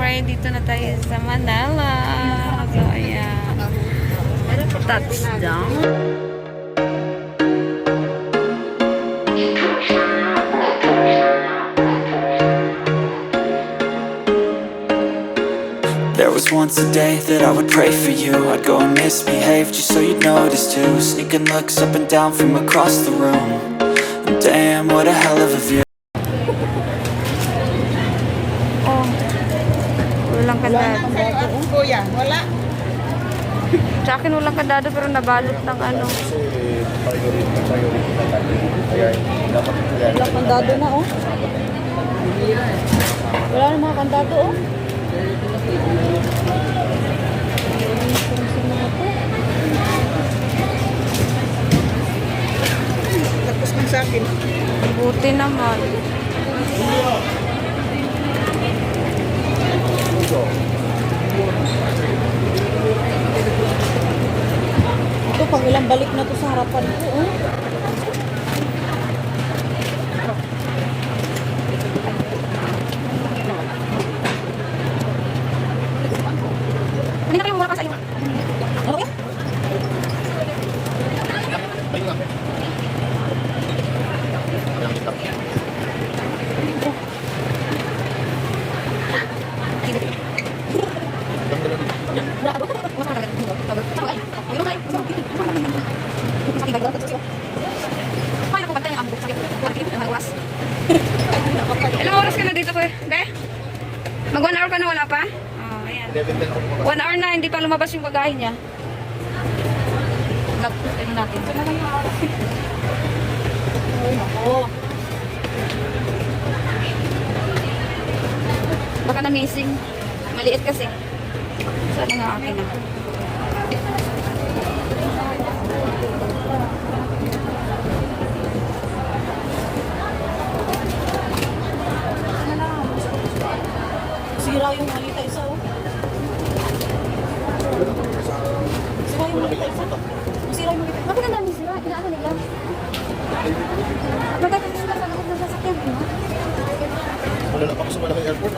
alright, dito na tayo sa Manila. So, ayan. Touchdown. There was once a day that I would pray for you. I'd go and misbehave just so you'd notice too. Sneaking looks up and down from across the room. And damn, what a hell of a view. Oh, walang kandado. Kuya, wala. Sa akin walang kandado pero nabalot ng ano. Wala kandado na, oh. Wala na mga kandado, oh. Tapos ng sa akin. Buti naman. Ito, pang ilang balik na to sa harapan ko, oh. Hindi na kayo mura ka sa iyo. Ano kaya? Ilang oras ka na dito, kuya? Be? Mag 1 hour ka na, wala pa? Oh, ayan. 1 hour na, hindi pa lumabas yung bagahe niya. Ano natin? Ito na lang yung oras. Baka na-missing. Maliit kasi. Sana nga akin na. Sira yung malita isa, oh. Sira yung malita isa. Sira yung malita. Bakit na namin sila? Inaano nila? Magkakasin ka sa loob ng sasakyan, no? Wala na pa ako sa malaking airport.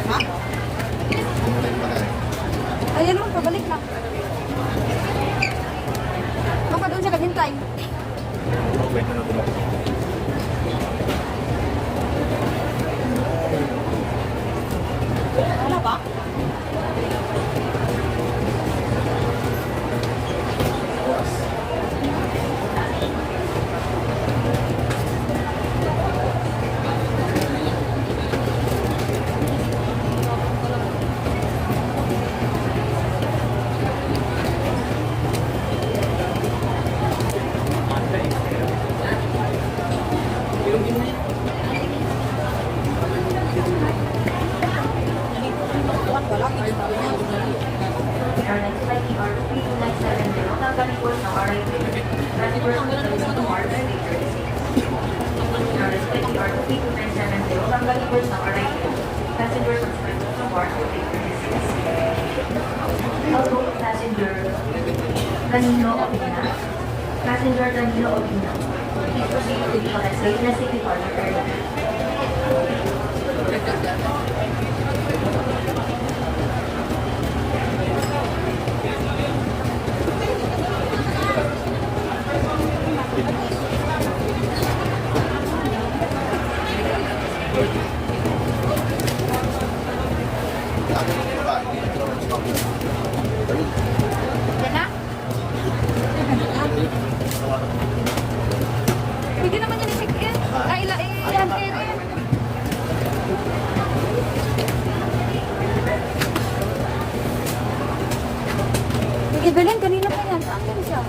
Ha? Ayan mo, pabalik na. Baka doon siya kaghintay. Wala ba? Wala. Airlines flight ER3297 tanggalin course ng RI-33 transfer to March later this year. Airlines flight ER3297 tanggalin course ng RI-33 passengers on flight to March later this year. Outgoing passenger Danilo Opina. Passenger Danilo Opina. Please proceed to the next domestic departure airline. Yan na? Pwede naman yan i-check-in. Ay, i-hand-in. Evelyn, kanina pa yan. Saan yan siya?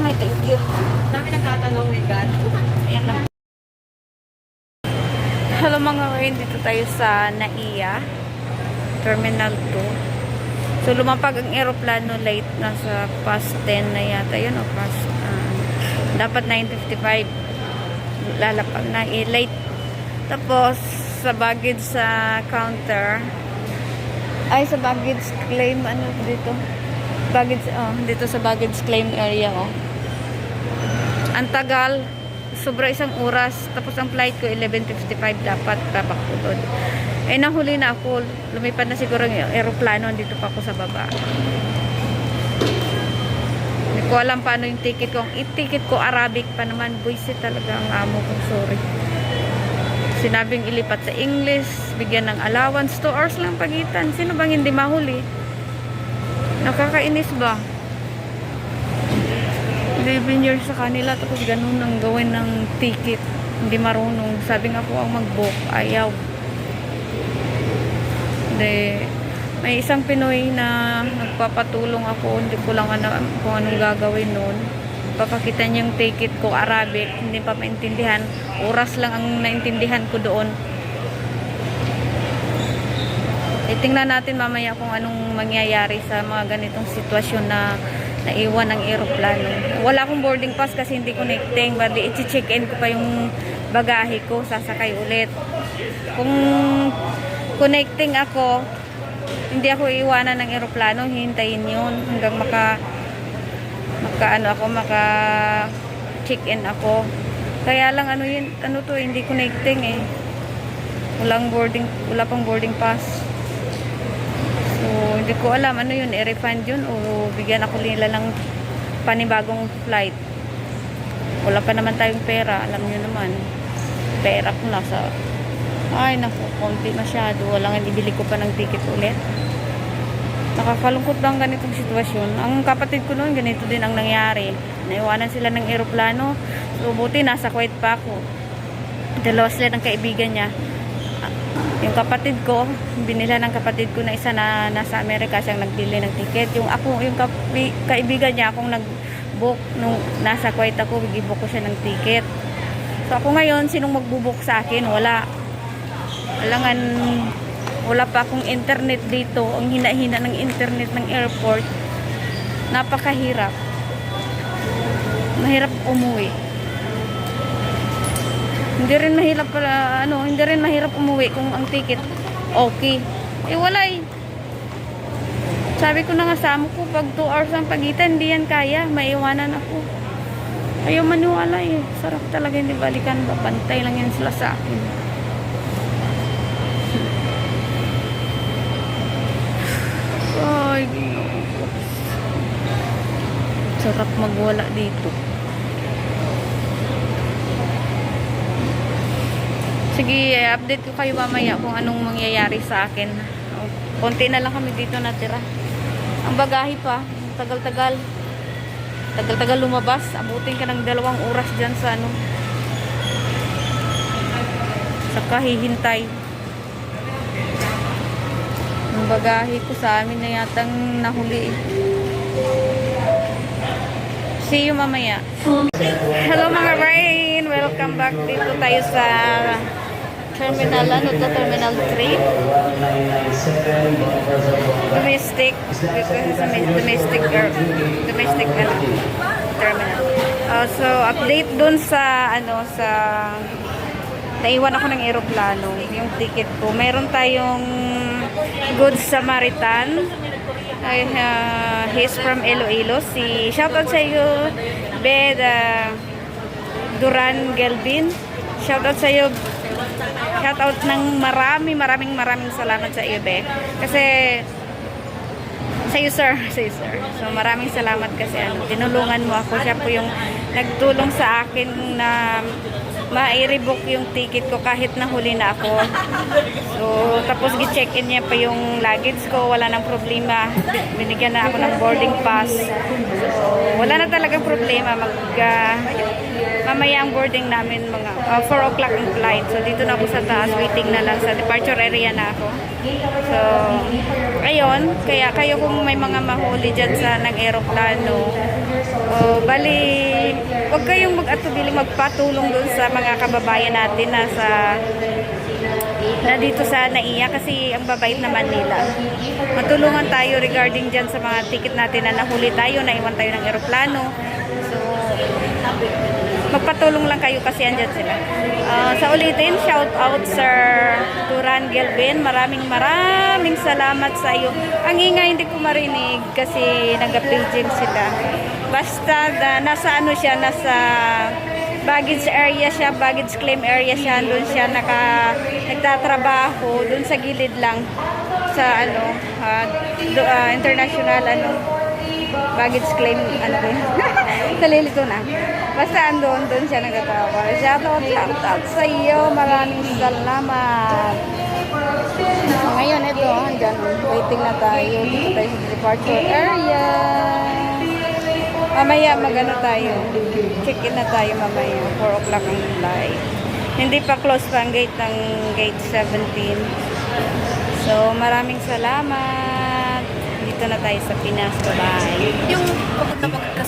Ay, thank you. Dami nagtatanong, my God. Ayan lang. Hello mga Rain, dito tayo sa NAIA Terminal 2. So lumapag ang aeroplano late, nasa past 10 na yata yun o past dapat 9:55 lalapag na late. Tapos sa baggage sa counter ay sa baggage claim ano dito baggage dito sa baggage claim area ang tagal, sobra isang oras. Tapos ang flight ko 11:55 dapat babak ko doon. Eh nahuli na ako, lumipad na siguro yung aeroplano, dito pa ako sa baba. Hindi ko alam paano yung ticket ko. Ang ticket ko Arabic pa naman, buisit talaga ang amo ko, sorry. Sinabing ilipat sa English, bigyan ng allowance, 2 hours lang pagitan. Sino bang hindi mahuli? Nakakainis ba? 11 years sa kanila, tapos ganun ang gawin ng ticket. Hindi marunong. Sabi nga po ang mag-book, ayaw. Hindi. May isang Pinoy na nagpapatulong ako, hindi ko lang alam kung anong gagawin nun. Papakita niya yung ticket ko Arabic, hindi pa maintindihan. Oras lang ang naintindihan ko doon. Tingnan natin mamaya kung anong mangyayari sa mga ganitong sitwasyon na naiwan ng aeroplano. Wala akong boarding pass kasi hindi connecting. Bali, i-check-in ko pa yung bagahe ko. Sasakay ulit. Kung connecting ako, hindi ako iiwanan ng aeroplano. Hintayin yun hanggang maka check-in ako. Kaya lang hindi connecting eh. Wala pang boarding pass. So, hindi ko alam ano yun, i-refund yun o bigyan ako nila ng panibagong flight. Wala pa naman tayong pera, alam nyo naman. Pera ko nasa, ay naku, konti masyado. Walang ibili ko pa ng ticket ulit. Nakakalungkot lang ganitong sitwasyon. Ang kapatid ko noon, ganito din ang nangyari. Naiwanan sila ng aeroplano. So, buti nasa Kuwait pa ako. Dalawa sila ng kaibigan niya. Yung kapatid ko, binila ng kapatid ko na isa na nasa Amerika, siyang nagbili ng ticket. Yung kaibigan niya, akong nag-book nung nasa Kuwait ako, bigibok ko siya ng ticket. So ako ngayon, sinong magbubuk sa akin? Wala. Wala pa akong internet dito. Ang hina-hina ng internet ng airport. Napakahirap. Mahirap umuwi. Hindi rin mahirap umuwi kung ang ticket okay. Eh wala eh. Sabi ko na nga sa amo ko, pag 2 hours ang pagitan, hindi yan kaya. Maiwanan ako. Ayaw maniwala eh. Sarap talaga hindi balikan. Bantay lang yan sila sa akin. Ay, sarap magwala dito. Sige, update ko kayo mamaya kung anong mangyayari sa akin. Konti na lang kami dito natira. Ang bagahe pa, tagal-tagal. Tagal-tagal lumabas. Abutin ka ng 2 oras dyan sa sa kahihintay. Ang bagahe ko sa amin na yatang nahuli. See you mamaya. Hello mga Rain! Welcome! welcome back. Dito tayo sa Terminal, ano to? Terminal 3. Domestic. Dito sa domestic ano, terminal. So, update dun sa, ano, sa, naiwan ako ng eroplano, yung ticket ko. Meron tayong Good Samaritan. He's from Iloilo. Shoutout sa iyo, Bed Duran Gelbin. Shoutout sa iyo. Shoutout ng maraming salamat sa iyo, Be. Kasi sa iyo, sir. So, maraming salamat kasi tinulungan mo ako. Siya po yung nagtulong sa akin na ma-rebook yung ticket ko kahit nahuli na ako. So, tapos gi-check-in niya pa yung luggage ko. Wala nang problema. Binigyan na ako ng boarding pass. So, wala na talagang problema. Mamaya ang boarding namin mga 4 o'clock ang flight. So, dito na ako sa taas. Waiting na lang sa departure area na ako. So, ayun. Kaya kayo kung may mga mahuli dyan sa nag-aeroplano, bali, huwag kayong mag-atubiling magpatulong dun sa mga kababayan natin na dito sa NAIA kasi ang babait naman nila. Matulungan tayo regarding dyan sa mga ticket natin na nahuli tayo, naiwan tayo ng aeroplano. So, magpatulong lang kayo kasi andyan sila. Sa ulitin, shout out Sir Duran Gelbin. Maraming salamat sa iyo. Ang ingay hindi ko marinig kasi nag-paging sila. Basta nasa ano siya, nasa baggage area siya, baggage claim area siya. Doon siya nagtatrabaho, doon sa gilid lang sa ano, international ano, baggage claim ano ba yun? Nalilito na. Basta doon siya nagtatrabaho. Shoutout sa iyo. Maraming salamat. Ngayon ito, hanggang waiting na tayo. Dito tayo sa departure area. Mamaya magano tayo. Check-in na tayo mamaya. 4 o'clock ang flight. Hindi pa close pa ang gate ng gate 17. So, maraming salamat. Dito na tayo sa Pinas. Bye-bye. Yung pagod na pagod ka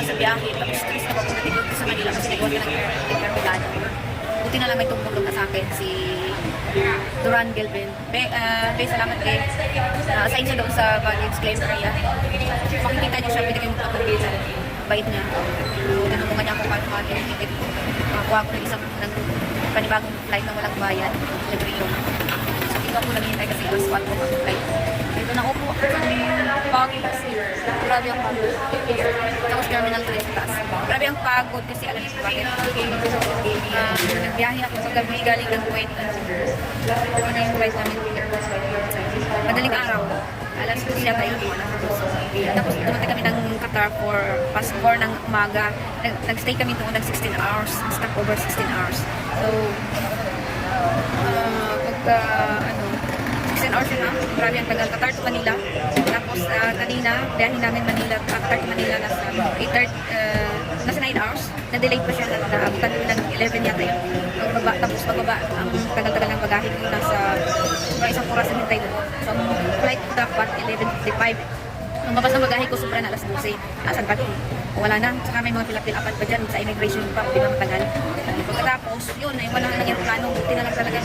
sa biyahe, tapos stress na pagod na dito sa Manila kasi nagawa ka ng aeroplano. Buti na lang may tumulong na sa akin si Duran Gelbin. Salamat kay sa inyo doon sa baggage claim area. Makikita niyo siya, pwede kayong makapagpisa. Bait niya. Tinulungan niya ako paano yung ticket. Makakuha ko ng isang panibagong flight na walang bayad. Libre yun. So, dito ako naghihintay kasi alas 4 ko flight. Dito na upo ako sa pagod kasi grabe ang pagod. Tapos terminal 3 sa taas. Grabe ang pagod kasi alam niyo bakit. Nagbiyahe ako sa gabi galing ng Kuwait. Ano yung flight namin? Madaling araw. Alas 2 siya tayo. Tapos dumating kami ng Qatar for past 4 ng umaga. Nagstay kami doon ng 16 hours. Stop over 16 hours. So, pagka 16 hours yun grabe ang tagal. Qatar to Manila. Tapos kanina, biyahin namin Manila, Qatar to Manila nasa 9 hours. Na-delay pa siya naabutan ko ng 11 yata yun. Tapos pagbaba, ang tagal-tagal ng bagahe ko nasa isang oras na hintay doon. So, ang flight ko dapat 11:55. Nung mabas ng bagahe ko, sobra na alas 12. Asan pa doon? Wala na. Saka may mga pilapil-apat pa dyan sa immigration pa. Di ba matagal? Pagkatapos, yun, wala na lang yung plano. Buti na lang talaga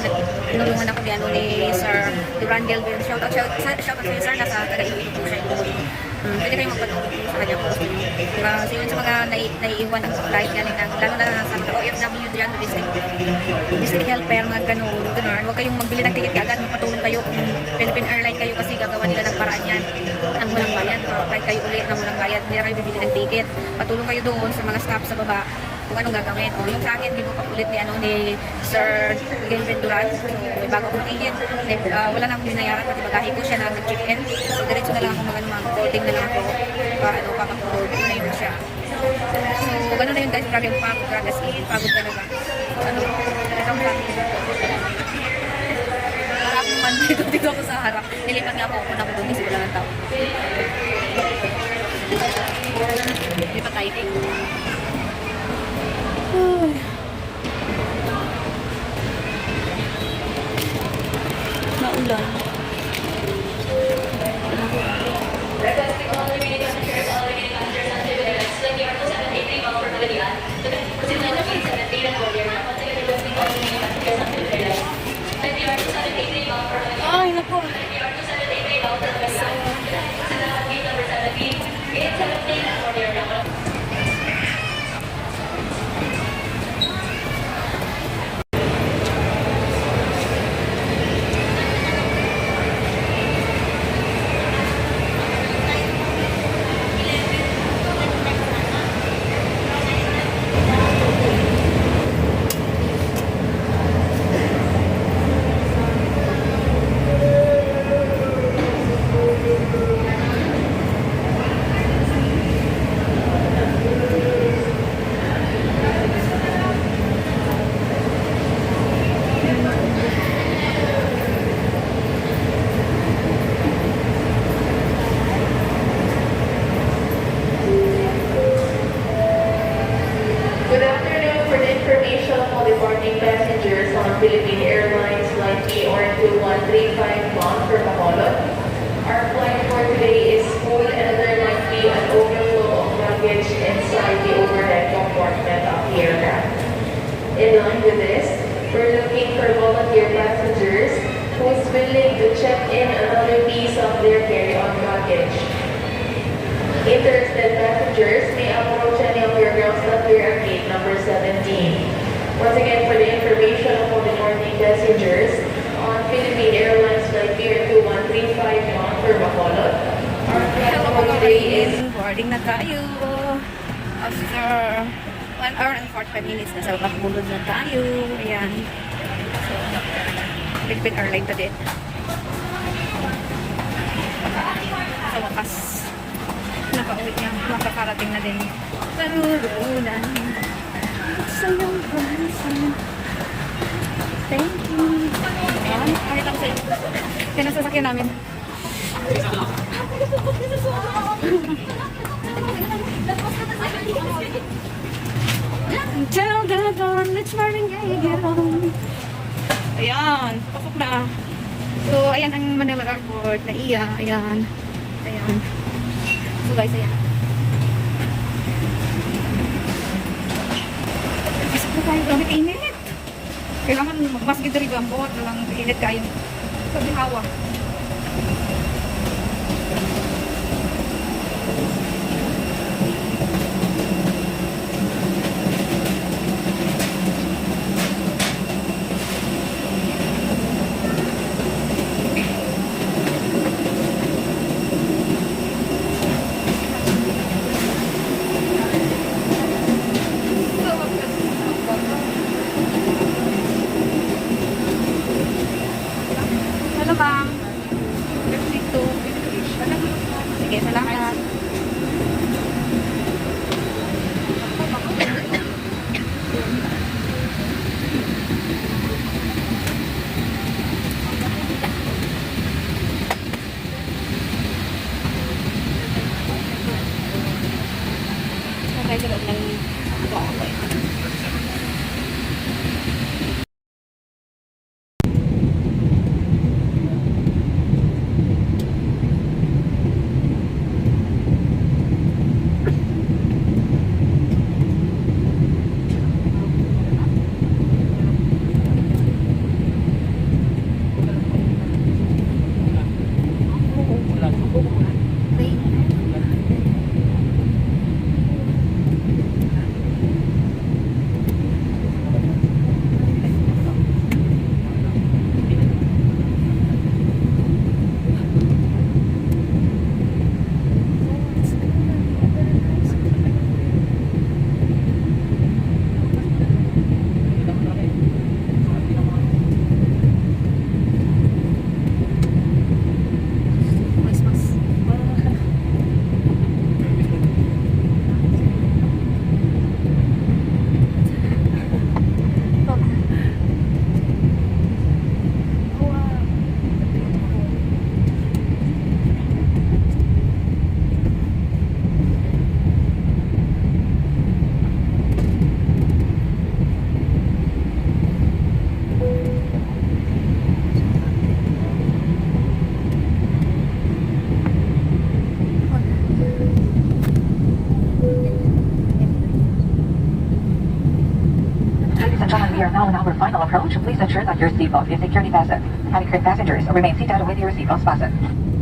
tinulungan ako ni Sir Duran Gelbin. Shoutout sa iyo, sir. Nasa taga-iwi po siya. Pwede kayong magpatulong sa kanya kung gusto niyo. So yun sa mga naiiwan ng flight galing ng, lalo na sa mga OFW dyan, district helper, mga ganun. Huwag kayong magbili ng ticket agad, magpatulong kayo kung Philippine Airlines kayo kasi gagawa nila ng paraan yan. Nang walang bayad, flight kayo ulit nang walang bayad, hindi na kayo bibili ng ticket. Patulong kayo doon sa mga staff sa baba kung anong gagawin. O yung sa akin, hindi mo papulit ni Sir Gelbin Duran. So, may bago kong ticket. Wala na akong binayaran, pati bagahe ko siya na nag-check-in. So, diretso na lang ako mag-boarding na lang ako. Papag-board na yun siya. So, gano'n na yun guys. Grabe yung pagod. Grabe as pagod talaga. Talagang pagod. Wala akong man dito ako sa harap. Nilipat nga ako na ko doon. Kasi wala ng tao. Lipat tayo. Naulan. Kasi good morning passengers on Philippine Airlines Flight PR2135 bound for Bacolod. Our flight for today is full and there might be an overflow of luggage inside the overhead compartment of the aircraft. In line with this, we're looking for volunteer passengers who's willing to check in another piece of their carry-on luggage. Interested passengers may approach any of your ground staff here at gate number 17. Once again, for the information of all the morning passengers on Philippine Airlines Flight Pier 2135 bound for Bacolod, our flight Hello for mga today kain, is boarding na tayo. After 1 hour and 45 minutes, nasa Bacolod na tayo. Ayan. So, Philippine Airlines pa din. Sa wakas, nakauwi niya, makakarating na din. Parurunan sa iyong bansa. Thank you. Ayan, pakita ko sa inyo. Yan ang sasakyan namin. Tell the dawn, it's Marvin Gaye, get on. Ayan, pasok na. So, ayan ang Manila Airport na iya. Ayan. Ayan. So guys, ayan. Pasok na tayo, gamit init. Kailangan magmasgid rin ang buhat, walang init kayo. Sabi hawa. Hello, ma'am. 52. Sige, salamat. Okay, sa loob ng okay. Ladies and gentlemen, we are now on our final approach. Please ensure that your seatbelt is securely fastened. Having crib passengers, remain seated with your seatbelts fastened.